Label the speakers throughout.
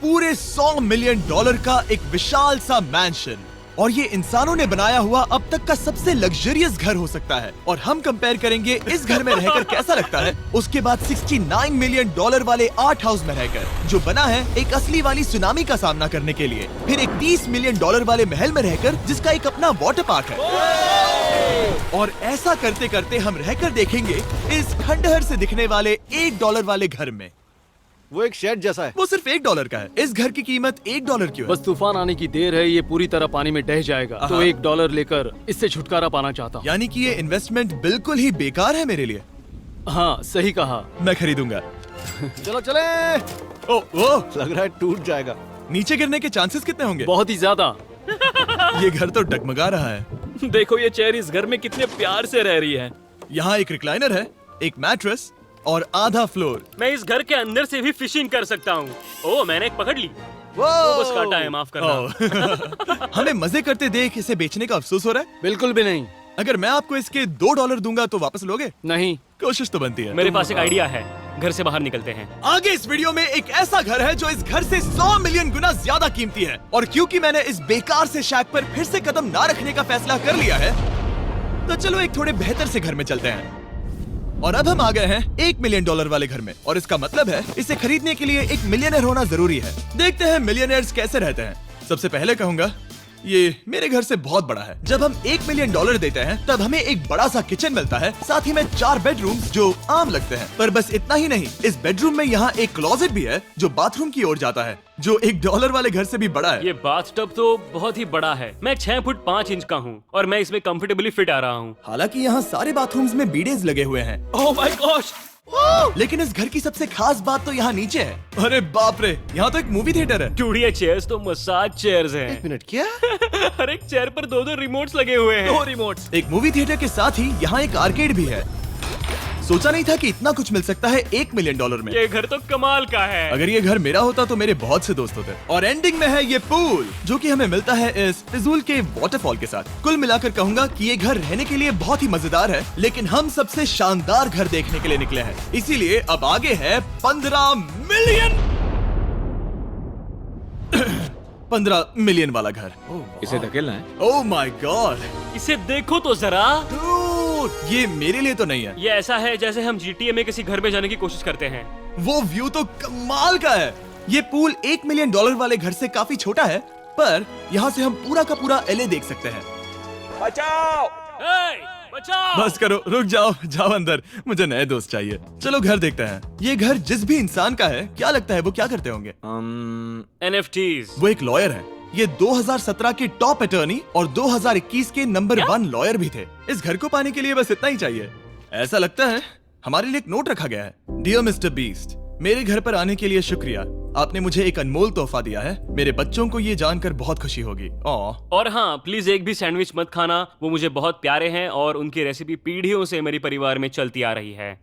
Speaker 1: पूरे $100 मिलियन का एक विशाल सा मैंशन, और ये इंसानों ने बनाया हुआ अब तक का सबसे लग्जरियस घर हो सकता है। और हम कंपेयर करेंगे इस घर में रहकर कैसा लगता है उसके बाद $69 मिलियन वाले आर्ट हाउस में रहकर, जो बना है एक असली वाली सुनामी का सामना करने के लिए। फिर एक $30 मिलियन वाले महल में रहकर जिसका एक अपना वाटर पार्क है। और ऐसा करते करते हम रहकर देखेंगे इस खंडहर से दिखने वाले $1 वाले घर में।
Speaker 2: वो एक शेड जैसा है।
Speaker 1: वो सिर्फ $1 का है। इस घर की कीमत $1 क्यों है?
Speaker 3: बस तूफान आने की देर है, ये पूरी तरह पानी में ढह जाएगा, तो $1 लेकर इससे छुटकारा पाना चाहता हूँ।
Speaker 1: यानी कि ये इन्वेस्टमेंट बिल्कुल ही बेकार है मेरे लिए।
Speaker 3: हाँ सही कहा।
Speaker 1: मैं खरीदूंगा।
Speaker 2: चलो चले।
Speaker 1: ओ,
Speaker 2: लग रहा है टूट जाएगा।
Speaker 1: नीचे गिरने के चांसेस कितने होंगे?
Speaker 3: बहुत ही ज्यादा।
Speaker 1: ये घर तो डगमगा रहा है।
Speaker 4: देखो ये चेयर इस घर में कितने प्यार से रह रही है।
Speaker 1: यहाँ एक रिक्लाइनर है, एक मैट्रेस और आधा फ्लोर।
Speaker 4: मैं इस घर के अंदर से भी फिशिंग कर सकता हूँ। ओह मैंने एक पकड़ ली।
Speaker 1: वो
Speaker 4: बस काटा है, माफ करना।
Speaker 1: हमें मजे करते देख इसे बेचने का अफसोस हो रहा है?
Speaker 3: बिल्कुल भी नहीं।
Speaker 1: अगर मैं आपको इसके $2 दूंगा तो वापस लोगे?
Speaker 3: नहीं।
Speaker 1: कोशिश तो बनती है।
Speaker 4: मेरे पास एक आइडिया है, घर से बाहर निकलते हैं।
Speaker 1: आगे इस वीडियो में एक ऐसा घर है जो इस घर से 100 मिलियन गुना ज्यादा कीमती है। और क्योंकि मैंने इस बेकार से शैक पर फिर से कदम ना रखने का फैसला कर लिया है, तो चलो एक थोड़े बेहतर से घर में चलते हैं। और अब हम आ गए हैं $1 मिलियन वाले घर में, और इसका मतलब है इसे खरीदने के लिए एक मिलियनर होना जरूरी है। देखते हैं मिलियनर्स कैसे रहते हैं। सबसे पहले कहूंगा ये मेरे घर से बहुत बड़ा है। जब हम $1 मिलियन देते हैं तब हमें एक बड़ा सा किचन मिलता है, साथ ही में 4 बेडरूम्स जो आम लगते हैं। पर बस इतना ही नहीं, इस बेडरूम में यहाँ एक क्लोजेट भी है जो बाथरूम की ओर जाता है, जो $1 वाले घर से भी बड़ा है।
Speaker 4: ये बाथटब तो बहुत ही बड़ा है। मैं 6 फुट 5 इंच का हूँ और मैं इसमें कंफर्टेबली फिट आ रहा हूँ।
Speaker 1: हालांकि यहाँ सारे बाथरूम्स में बीडेज लगे हुए हैं।
Speaker 4: Oh my gosh.
Speaker 1: लेकिन इस घर की सबसे खास बात तो यहाँ नीचे है। अरे बाप रे, यहाँ तो एक मूवी थिएटर है।
Speaker 4: डूड ये चेयर्स तो मसाज चेयर्स हैं।
Speaker 2: 1 मिनट क्या?
Speaker 4: हर एक चेयर पर 2 रिमोट्स लगे हुए हैं। 2 रिमोट्स।
Speaker 1: एक मूवी थिएटर के साथ ही यहाँ एक आर्केड भी है। सोचा नहीं था कि इतना कुछ मिल सकता है $1 मिलियन में।
Speaker 4: ये घर तो कमाल का है।
Speaker 1: अगर ये घर मेरा होता तो मेरे बहुत से दोस्त होते। और एंडिंग में है ये पूल, जो कि हमें मिलता है इस फिजूल के वाटरफॉल के साथ। कुल मिलाकर कहूंगा कि ये घर रहने के लिए बहुत ही मजेदार है, लेकिन हम सबसे शानदार घर देखने के लिए निकले हैं। इसीलिए अब आगे है 15 मिलियन वाला घर।
Speaker 2: इसे धकेलना है।
Speaker 1: ओह माय गॉड,
Speaker 4: इसे देखो तो जरा।
Speaker 1: ये मेरे लिए तो नहीं है।
Speaker 4: ये ऐसा है जैसे हम GTA में किसी घर में जाने की कोशिश करते हैं।
Speaker 1: वो व्यू तो कमाल का है। ये पूल $1 मिलियन वाले घर से काफी छोटा है, पर यहाँ से हम पूरा का पूरा LA देख सकते हैं।
Speaker 4: बचाओ! बचाओ!
Speaker 1: बस करो, रुक जाओ, जाओ अंदर, मुझे नए दोस्त चाहिए। चलो घर देखते हैं। ये घर जिस भी इंसान का है, क्या लगता है वो क्या करते होंगे?
Speaker 4: NFTs।
Speaker 1: वो एक लॉयर है। ये 2017 के टॉप अटर्नी और 2021 के नंबर 1 लॉयर भी थे। इस घर को पाने के लिए बस इतना ही चाहिए। ऐसा लगता है हमारे लिए एक नोट रखा गया है। डियर मिस्टर बीस्ट, मेरे घर पर आने के लिए शुक्रिया। आपने मुझे एक अनमोल तोहफा दिया है। मेरे बच्चों को ये जानकर बहुत खुशी होगी।
Speaker 4: और हाँ, प्लीज एक भी सैंडविच मत खाना, वो मुझे बहुत प्यारे हैं और उनकी रेसिपी पीढ़ियों से मेरे परिवार में चलती आ रही है।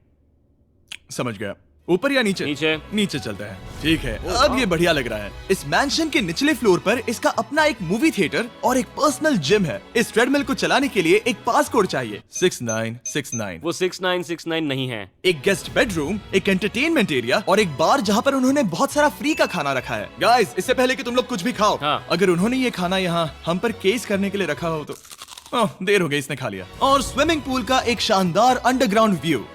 Speaker 1: समझ गया। ऊपर या नीचे?
Speaker 4: नीचे।
Speaker 1: नीचे चलते हैं। ठीक है, अब ये बढ़िया लग रहा है। इस मैंशन के निचले फ्लोर पर इसका अपना एक मूवी थिएटर और एक पर्सनल जिम है। इस ट्रेडमिल को चलाने के लिए एक पासकोड चाहिए, 6969।
Speaker 4: वो 6969 नहीं है।
Speaker 1: एक गेस्ट बेडरूम, एक एंटरटेनमेंट एरिया और एक बार जहाँ पर उन्होंने बहुत सारा फ्री का खाना रखा है। गाइस, इससे पहले कि तुम लोग कुछ भी खाओ,
Speaker 4: हाँ।
Speaker 1: अगर उन्होंने ये खाना यहाँ हम पर केस करने के लिए रखा हो तो देर हो गई, इसने खा लिया। और स्विमिंग पूल का एक शानदार अंडरग्राउंड व्यू।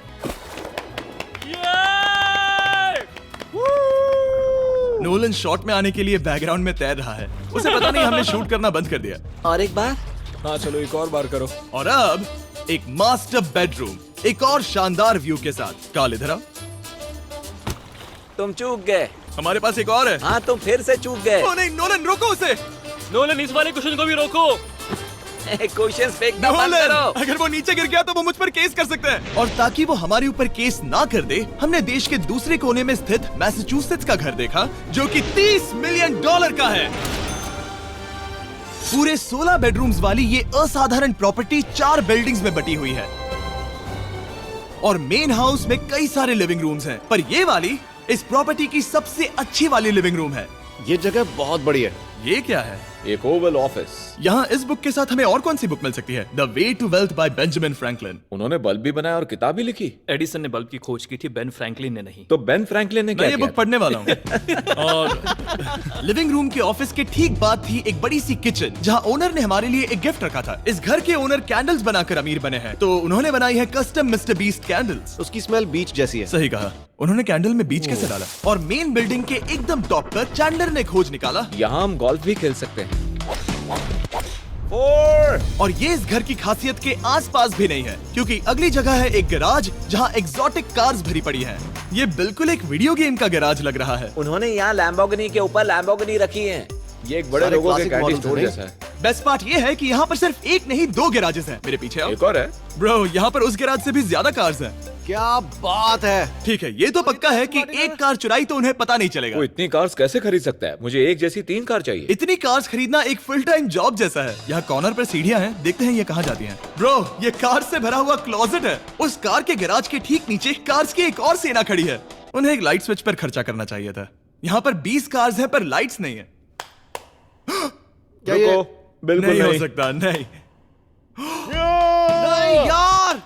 Speaker 1: नोलन शॉट में आने के लिए बैकग्राउंड में तैर रहा है। उसे पता नहीं हमने शूट करना बंद कर दिया।
Speaker 5: और एक बार।
Speaker 2: हाँ चलो एक और बार करो।
Speaker 1: और अब एक मास्टर बेडरूम, एक और शानदार व्यू के साथ। काल इधर आओ।
Speaker 5: तुम चूक गए।
Speaker 1: हमारे पास एक और है।
Speaker 5: हाँ तुम फिर से चूक गए।
Speaker 1: ओ नहीं, नोलन रोको उसे।
Speaker 4: नोलन, इस वाले क्वेश्चन को भी रोको।
Speaker 5: क्वेश्चन फेंकना बंद
Speaker 1: नोलन,
Speaker 5: करो।
Speaker 1: अगर वो नीचे गिर गया तो वो मुझ पर केस कर सकते हैं। और ताकि वो हमारे ऊपर केस ना कर दे, हमने देश के दूसरे कोने में स्थित मैसाचुसेट्स का घर देखा, जो कि $30 मिलियन का है। पूरे 16 बेडरूम्स वाली ये असाधारण प्रॉपर्टी 4 बिल्डिंग्स में बटी हुई है और मेन हाउस में कई सारे लिविंग रूम्स हैं। पर ये वाली इस प्रॉपर्टी की सबसे अच्छी वाली लिविंग रूम है।
Speaker 2: ये जगह बहुत बड़ी है।
Speaker 1: ये क्या है?
Speaker 2: एक ओवल ऑफिस।
Speaker 1: यहाँ इस बुक के साथ हमें और कौन सी बुक मिल सकती है? The way to wealth by Benjamin Franklin.
Speaker 2: उन्होंने बल्ब भी बनाया और किताब भी लिखी।
Speaker 6: एडिसन ने बल्ब की खोज की थी, बेन फ्रैंकलिन ने नहीं।
Speaker 2: तो बेन फ्रैंकलिन ने
Speaker 1: मैं
Speaker 2: क्या
Speaker 1: ये
Speaker 2: किया?
Speaker 1: बुक पढ़ने वाला हूँ। और लिविंग रूम के ऑफिस के ठीक बाद थी एक बड़ी सी किचन, जहाँ ओनर ने हमारे लिए एक गिफ्ट रखा था। इस घर के ओनर कैंडल्स बनाकर अमीर बने हैं, तो उन्होंने बनाई है कस्टम मिस्टर बीस्ट कैंडल्स।
Speaker 7: उसकी स्मेल बीच जैसी है।
Speaker 1: सही कहा। उन्होंने कैंडल में बीच कैसे डाला? और मेन बिल्डिंग के एकदम टॉप पर चैंडलर ने खोज निकाला।
Speaker 2: यहाँ हम गोल्फ भी खेल सकते हैं।
Speaker 1: और ये इस घर की खासियत के आसपास भी नहीं है, क्योंकि अगली जगह है एक गैराज जहाँ एग्जॉटिक कार्स भरी पड़ी हैं। ये बिल्कुल एक वीडियो गेम का गैराज लग रहा है।
Speaker 5: उन्होंने यहाँ लैम्बोर्गिनी के ऊपर लैम्बोर्गिनी रखी है।
Speaker 2: ये एक बड़े
Speaker 7: सारे
Speaker 2: लोगों के
Speaker 7: classic
Speaker 2: कैंडी
Speaker 7: models
Speaker 2: स्टोर
Speaker 7: हैं,
Speaker 2: जैसा है।
Speaker 1: बेस्ट पार्ट ये है कि यहाँ पर सिर्फ एक नहीं 2 गैराजेस हैं। मेरे पीछे आओ।
Speaker 2: एक और है।
Speaker 1: ब्रो, यहाँ पर उस गैराज से भी ज्यादा कार्स हैं।
Speaker 7: क्या बात है।
Speaker 1: ठीक है, ये तो पक्का है कि एक कार चुराई तो उन्हें पता नहीं चलेगा।
Speaker 2: वो इतनी कार्स कैसे खरीद सकता है? मुझे एक जैसी 3 कार चाहिए।
Speaker 1: इतनी कार्स खरीदना एक फुल टाइम जॉब जैसा है। यहाँ कॉर्नर पर सीढ़ियाँ हैं, देखते हैं ये कहाँ जाती हैं। ब्रो, ये कार से भरा हुआ क्लोजेट है। उस कार के गैराज के ठीक नीचे कार्स की एक और सेना खड़ी है। उन्हें एक लाइट स्विच पर खर्चा करना चाहिए था। यहाँ पर 20 कार्स हैं पर लाइट्स नहीं है।
Speaker 7: क्या ये
Speaker 2: रुको, बिल्कुल
Speaker 1: नहीं हो
Speaker 2: नहीं।
Speaker 1: सकता, नहीं।
Speaker 7: नहीं यार।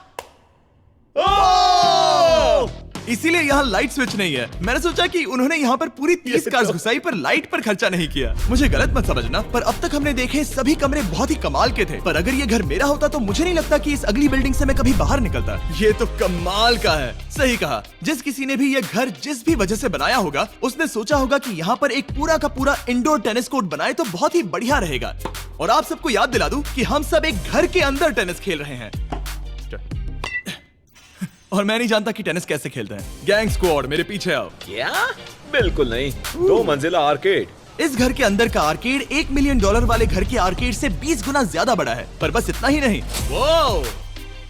Speaker 1: इसीलिए यहाँ लाइट स्विच नहीं है। मैंने सोचा कि उन्होंने यहाँ पर पूरी 30 कार्स घुसाई पर लाइट पर खर्चा नहीं किया। मुझे गलत मत समझना, पर अब तक हमने देखे सभी कमरे बहुत ही कमाल के थे। पर अगर ये घर मेरा होता तो मुझे नहीं लगता कि इस अगली बिल्डिंग से मैं कभी बाहर निकलता। ये तो कमाल का है। सही कहा। जिस किसी ने भी ये घर जिस भी वजह से बनाया होगा, उसने सोचा होगा कि यहाँ पर एक पूरा का पूरा इंडोर टेनिस कोर्ट बनाए तो बहुत ही बढ़िया रहेगा। और आप सबको याद दिला दूं कि हम सब एक घर के अंदर टेनिस खेल रहे हैं। और मैं नहीं जानता कि टेनिस कैसे खेलते हैं। गैंग स्क्वाड, मेरे पीछे आओ।
Speaker 5: क्या?
Speaker 2: बिल्कुल नहीं। 2 मंजिला आर्केड।
Speaker 1: इस घर के अंदर का आर्केड $1 मिलियन वाले घर के आर्केड से 20 गुना ज्यादा बड़ा है। पर बस इतना ही नहीं। वाओ!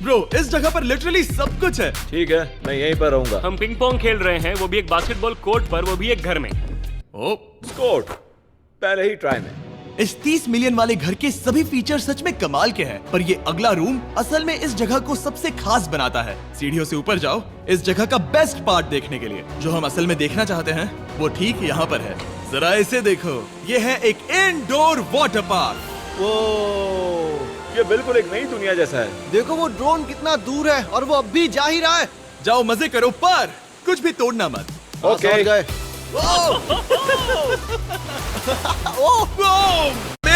Speaker 1: ब्रो, इस जगह पर लिटरली सब कुछ है।
Speaker 2: ठीक है, मैं यहीं पर रहूंगा।
Speaker 4: हम पिंग पोंग खेल रहे हैं, वो भी एक बास्केटबॉल कोर्ट पर, वो भी एक घर में।
Speaker 1: ओ,
Speaker 2: स्कोर पहले ही ट्राई में।
Speaker 1: इस 30 मिलियन वाले घर के सभी फीचर सच में कमाल के हैं, पर ये अगला रूम असल में इस जगह को सबसे खास बनाता है। सीढ़ियों से ऊपर जाओ इस जगह का बेस्ट पार्ट देखने के लिए। जो हम असल में देखना चाहते हैं वो ठीक यहाँ पर है। जरा इसे देखो, ये है एक इंडोर वाटर पार्क।
Speaker 2: वो ये बिल्कुल एक नई दुनिया जैसा है।
Speaker 7: देखो वो ड्रोन कितना दूर है और वो अब भी जा ही रहा है।
Speaker 1: जाओ मजे करो, पर कुछ भी तोड़ना मत।
Speaker 2: ओके।
Speaker 7: समझ गए।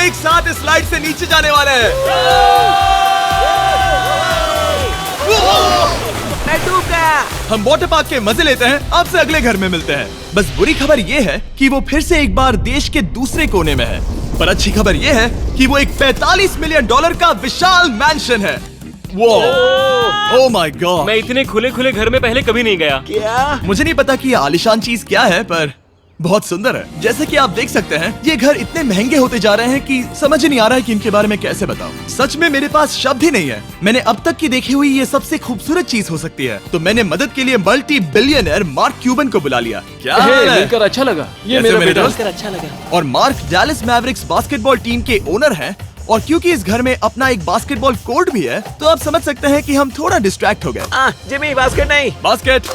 Speaker 1: एक साथ इस स्लाइड से नीचे जाने वाले हैं।
Speaker 5: मैं डूब गया।
Speaker 1: हम वाटर पार्क के मजे लेते हैं, आपसे अगले घर में मिलते हैं। बस बुरी खबर ये है कि वो फिर से एक बार देश के दूसरे कोने में है। पर अच्छी खबर ये है कि वो एक $45 मिलियन का विशाल मैंशन है। वो, ओह माय गॉड।
Speaker 4: मैं इतने खुले खुले घर में पहले कभी नहीं गया।
Speaker 5: क्या?
Speaker 1: मुझे नहीं पता कि ये आलीशान चीज क्या है, पर बहुत सुंदर है। जैसे कि आप देख सकते हैं, ये घर इतने महंगे होते जा रहे हैं कि समझ नहीं आ रहा है कि इनके बारे में कैसे बताऊं। सच में मेरे पास शब्द ही नहीं है। मैंने अब तक की देखी हुई ये सबसे खूबसूरत चीज हो सकती है। तो मैंने मदद के लिए मल्टी बिलियनर मार्क क्यूबन को बुला लिया। क्या
Speaker 3: हे,
Speaker 1: हाल है?
Speaker 3: मिलकर अच्छा लगा। ये
Speaker 1: कैसे
Speaker 3: मेरा
Speaker 1: मेरे
Speaker 3: बेटा।
Speaker 1: दोस्त?
Speaker 5: अच्छा लगा।
Speaker 1: और mark Dallas Mavericks basketball team के ओनर हैं। और क्योंकि इस घर में अपना एक बास्केटबॉल कोर्ट भी है, तो आप समझ सकते हैं कि हम थोड़ा डिस्ट्रैक्ट हो गए।
Speaker 5: जिमी, बास्केट नहीं।
Speaker 1: बास्केट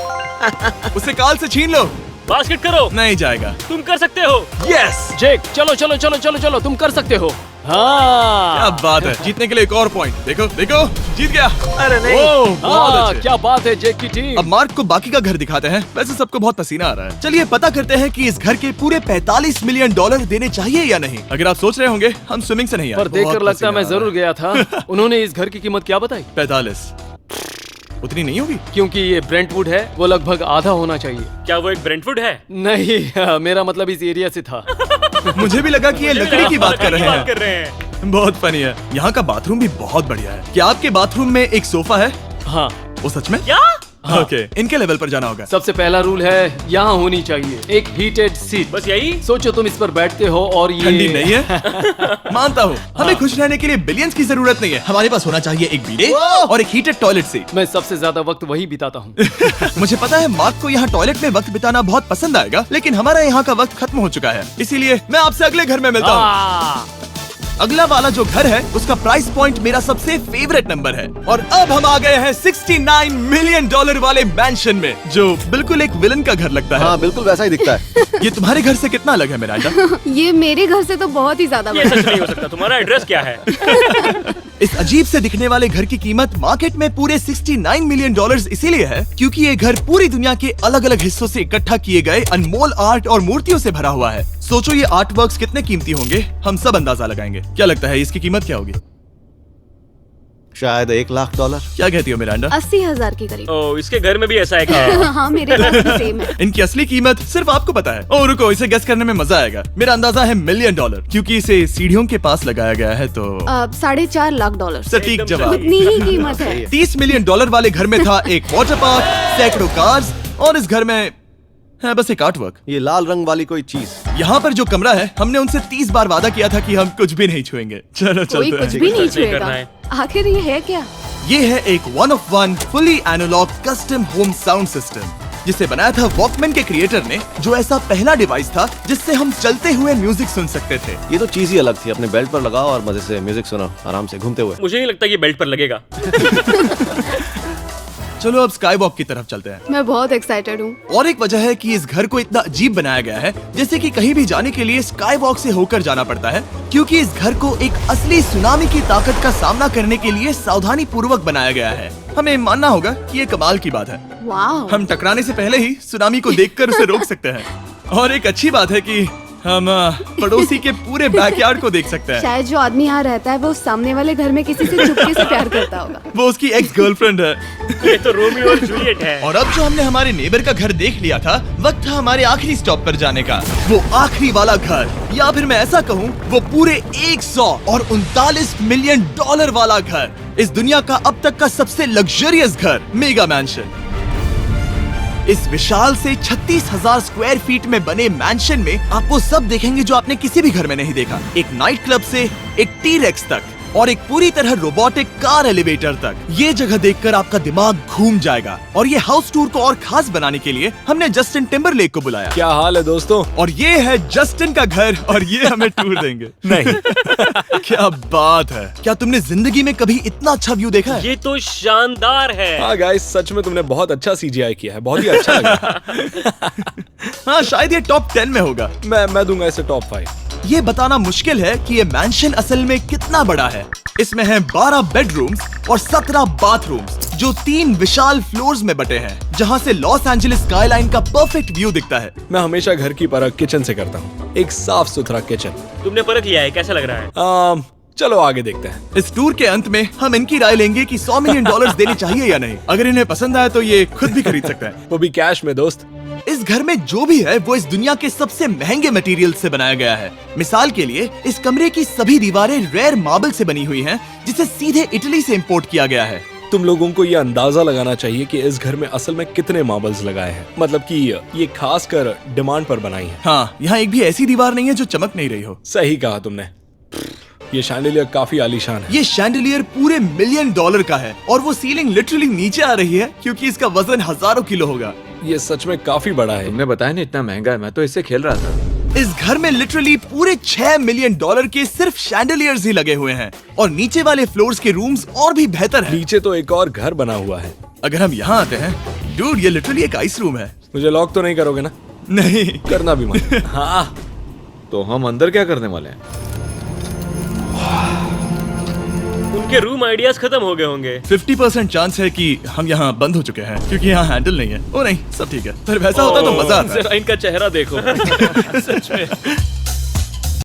Speaker 1: उसे काल से छीन लो।
Speaker 4: बास्केट करो।
Speaker 1: नहीं जाएगा।
Speaker 4: तुम कर सकते हो।
Speaker 1: यस,
Speaker 3: जेक, चलो चलो चलो चलो चलो, तुम कर सकते हो। हाँ,
Speaker 1: क्या बात है। जीतने के लिए एक और पॉइंट। देखो देखो, जीत गया।
Speaker 5: अरे नहीं।
Speaker 1: ओह, बहुत
Speaker 3: हाँ,
Speaker 1: अच्छे।
Speaker 3: क्या बात है जेक की टीम।
Speaker 1: अब मार्क को बाकी का घर दिखाते हैं। वैसे सबको बहुत पसीना आ रहा है। चलिए पता करते हैं कि इस घर के पूरे $45 मिलियन देने चाहिए या नहीं। अगर आप सोच रहे होंगे हम स्विमिंग से नहीं आए,
Speaker 3: पर देखकर
Speaker 1: बहुत
Speaker 3: लगता है मैं
Speaker 1: पसीना आ
Speaker 3: जरूर गया था। उन्होंने इस घर की कीमत क्या बताई?
Speaker 1: रहा है। 45 उतनी नहीं होगी।
Speaker 3: क्योंकि ये ब्रेंटवुड है, वो लगभग आधा होना चाहिए।
Speaker 4: क्या वो एक ब्रेंटवुड है?
Speaker 3: नहीं, मेरा मतलब इस एरिया से था।
Speaker 1: मुझे भी लगा कि ये लकड़ी की बात कर रहे
Speaker 4: बात कर
Speaker 1: हैं।
Speaker 4: रहे हैं।
Speaker 1: बहुत फनी है। यहाँ का बाथरूम भी बहुत बढ़िया है। क्या आपके बाथरूम में एक सोफा है?
Speaker 3: हाँ,
Speaker 1: वो सच में?
Speaker 4: क्या?
Speaker 1: ओके, इनके लेवल पर जाना होगा।
Speaker 3: सबसे पहला रूल है यहाँ होनी चाहिए एक हीटेड सीट।
Speaker 4: बस यही?
Speaker 3: सोचो तुम इस पर बैठते हो और ये
Speaker 1: ठंडी नहीं है। मानता हूँ, हमें खुश रहने के लिए बिलियंस की जरूरत नहीं है। हमारे पास होना चाहिए एक बीडे और एक हीटेड टॉयलेट सीट।
Speaker 3: मैं सबसे ज्यादा वक्त वही बिताता हूँ।
Speaker 1: मुझे पता है मार्क को यहाँ टॉयलेट में वक्त बिताना बहुत पसंद आएगा, लेकिन हमारा यहाँ का वक्त खत्म हो चुका है। इसीलिए मैं आपसे अगले घर में मिलता हूँ। अगला वाला जो घर है उसका प्राइस पॉइंट मेरा सबसे फेवरेट नंबर है। और अब हम आ गए हैं 69 मिलियन डॉलर वाले मैंशन में, जो बिल्कुल एक विलन का घर लगता है।
Speaker 7: हाँ बिल्कुल वैसा ही दिखता है।
Speaker 1: ये तुम्हारे घर से कितना अलग है मिरांडा?
Speaker 8: ये मेरे घर से तो बहुत ही ज्यादा
Speaker 4: ये
Speaker 8: बड़ा
Speaker 4: सच नहीं हो सकता। तुम्हारा एड्रेस क्या है?
Speaker 1: इस अजीब से दिखने वाले घर की कीमत मार्केट में पूरे 69 मिलियन डॉलर्स इसीलिए है क्योंकि ये घर पूरी दुनिया के अलग अलग हिस्सों से इकट्ठा किए गए अनमोल आर्ट और मूर्तियों से भरा हुआ है। सोचो ये आर्ट वर्क्स कितने कीमती होंगे, हम सब अंदाजा लगाएंगे। क्या लगता है इसकी कीमत क्या होगी?
Speaker 7: शायद $1,00,000।
Speaker 1: क्या कहती हो मिरांडा?
Speaker 8: 80,000 के करीब।
Speaker 4: ओ, इसके घर में भी ऐसा है क्या?
Speaker 8: हाँ मेरे घर भी सेम है।
Speaker 1: इनकी असली कीमत सिर्फ आपको पता है। ओ रुको, इसे गेस करने में मजा आएगा। मेरा अंदाजा है $1,000,000 क्योंकि इसे सीढ़ियों के पास लगाया गया है। तो
Speaker 8: $4.5 लाख।
Speaker 1: सटीक
Speaker 4: एकदम
Speaker 1: जवाब।
Speaker 8: उतनी ही कीमत है।
Speaker 1: $30 मिलियन वाले घर में था एक वाटर पार्क, सैकड़ों कार्स और इस घर में है बस एक आर्ट वर्क।
Speaker 7: ये लाल रंग वाली कोई चीज।
Speaker 1: यहाँ पर जो कमरा है, हमने उनसे 30 बार वादा किया था कि हम कुछ भी नहीं छुएंगे। चलो
Speaker 8: कोई
Speaker 1: चलते
Speaker 8: कुछ
Speaker 1: हैं।
Speaker 8: भी नहीं
Speaker 4: नहीं करना
Speaker 8: छुएगा।
Speaker 4: है।
Speaker 8: आखिर ये है क्या?
Speaker 1: ये है एक 1 of 1 fully analog custom home sound system जिसे बनाया था वॉकमैन के क्रिएटर ने, जो ऐसा पहला डिवाइस था जिससे हम चलते हुए म्यूजिक सुन सकते थे।
Speaker 7: ये तो चीज ही अलग थी। अपने बेल्ट पर लगाओ और मजे से म्यूजिक सुनो आराम से घूमते हुए।
Speaker 4: मुझे नहीं लगता कि बेल्ट पर लगेगा।
Speaker 1: चलो अब स्काई वॉक की तरफ चलते हैं।
Speaker 8: मैं बहुत एक्साइटेड हूँ।
Speaker 1: और एक वजह है कि इस घर को इतना अजीब बनाया गया है, जैसे कि कहीं भी जाने के लिए स्काई वॉक से होकर जाना पड़ता है, क्योंकि इस घर को एक असली सुनामी की ताकत का सामना करने के लिए सावधानी पूर्वक बनाया गया है। हमें मानना होगा कि ये कमाल की बात है।
Speaker 8: वाह।
Speaker 1: हम टकराने से पहले ही सुनामी को देखकर उसे रोक सकते हैं। और एक अच्छी बात है कि हम पड़ोसी के पूरे बैकयार्ड को देख सकते हैं।
Speaker 8: शायद जो आदमी यहाँ रहता है वो सामने वाले घर में किसी से चुपके से प्यार करता होगा।
Speaker 1: वो उसकी एक्स गर्लफ्रेंड है।
Speaker 4: ये तो रोमियो और जूलियट है।
Speaker 1: और अब जो हमने हमारे नेबर का घर देख लिया था, वक्त था हमारे आखिरी स्टॉप पर जाने का। वो आखिरी वाला घर, या फिर मैं ऐसा कहूँ वो पूरे 139 मिलियन डॉलर वाला घर, इस दुनिया का अब तक का सबसे लग्जरियस घर, मेगा मैंशन। इस विशाल से 36,000 स्क्वायर फीट में बने मैंशन में आप वो सब देखेंगे जो आपने किसी भी घर में नहीं देखा। एक नाइट क्लब से एक टी-रेक्स तक और एक पूरी तरह रोबोटिक कार एलिवेटर तक। ये जगह देखकर आपका दिमाग घूम जाएगा। और ये हाउस टूर को और खास बनाने के लिए हमने जस्टिन टिम्बरलेक को बुलाया।
Speaker 2: क्या हाल है दोस्तों?
Speaker 1: और ये है जस्टिन का घर और ये हमें टूर देंगे।
Speaker 2: नहीं।
Speaker 1: क्या बात है, क्या तुमने जिंदगी में कभी इतना अच्छा व्यू देखा है?
Speaker 4: ये तो शानदार है।
Speaker 2: हाँ गाइस, सच में तुमने बहुत अच्छा CGI किया है। बहुत ही अच्छा लगा।
Speaker 1: हाँ शायद ये टॉप 10 में होगा।
Speaker 2: मैं दूंगा इसे टॉप 5।
Speaker 1: ये बताना मुश्किल है कि ये मैंशन असल में कितना बड़ा है। इसमें हैं 12 बेडरूम्स और 17 बाथरूम्स जो 3 विशाल फ्लोर्स में बटे हैं, जहां से लॉस एंजलिस स्काईलाइन का परफेक्ट व्यू दिखता है।
Speaker 2: मैं हमेशा घर की परख किचन से करता हूँ। एक साफ सुथरा किचन।
Speaker 4: तुमने परख लिया है, कैसा लग रहा है?
Speaker 2: चलो आगे देखते हैं।
Speaker 1: इस टूर के अंत में हम इनकी राय लेंगे कि $100 मिलियन देने चाहिए या नहीं। अगर इन्हें पसंद आए तो ये खुद भी खरीद सकते हैं।
Speaker 2: वो भी कैश में दोस्त।
Speaker 1: इस घर में जो भी है वो इस दुनिया के सबसे महंगे मटेरियल से बनाया गया है। मिसाल के लिए इस कमरे की सभी दीवारें रेयर मार्बल से बनी हुई हैं, जिसे सीधे इटली से इंपोर्ट किया गया है।
Speaker 2: तुम लोगों को ये अंदाजा लगाना चाहिए कि इस घर में असल में कितने मार्बल्स लगाए हैं। मतलब कि ये खास कर डिमांड पर बनाई है।
Speaker 1: हाँ, यहाँ एक भी ऐसी दीवार नहीं है जो चमक नहीं रही हो।
Speaker 2: सही कहा तुमने। ये शैंडिलियर काफी आलीशान है।
Speaker 1: ये शैंडिलियर पूरे $1 मिलियन का है और वो सीलिंग लिटरली नीचे आ रही है क्योंकि इसका वजन हजारों किलो होगा।
Speaker 2: ये सच में काफी बड़ा है।
Speaker 5: तुमने बताया ना इतना महंगा है, मैं तो इससे खेल रहा था।
Speaker 1: इस घर में लिटरली पूरे $6 मिलियन के सिर्फ शैंडिलियर्स ही लगे हुए हैं और नीचे वाले फ्लोर्स के रूम्स और भी बेहतर हैं।
Speaker 2: नीचे तो एक और घर बना हुआ है।
Speaker 1: अगर हम यहाँ आते हैं, डूड ये लिटरली एक आइस रूम है।
Speaker 2: मुझे लॉक तो नहीं करोगे ना?
Speaker 1: नहीं
Speaker 2: करना भी मत।
Speaker 5: हाँ, तो हम अंदर क्या करने वाले हैं?
Speaker 4: उनके रूम आइडियाज खत्म हो गए होंगे।
Speaker 1: 50% चांस है कि हम यहाँ बंद हो चुके हैं क्योंकि यहाँ हैंडल नहीं है। ओ नहीं, सब ठीक है। पर वैसा होता तो मजा आता।
Speaker 6: जरा इनका चेहरा देखो। सच में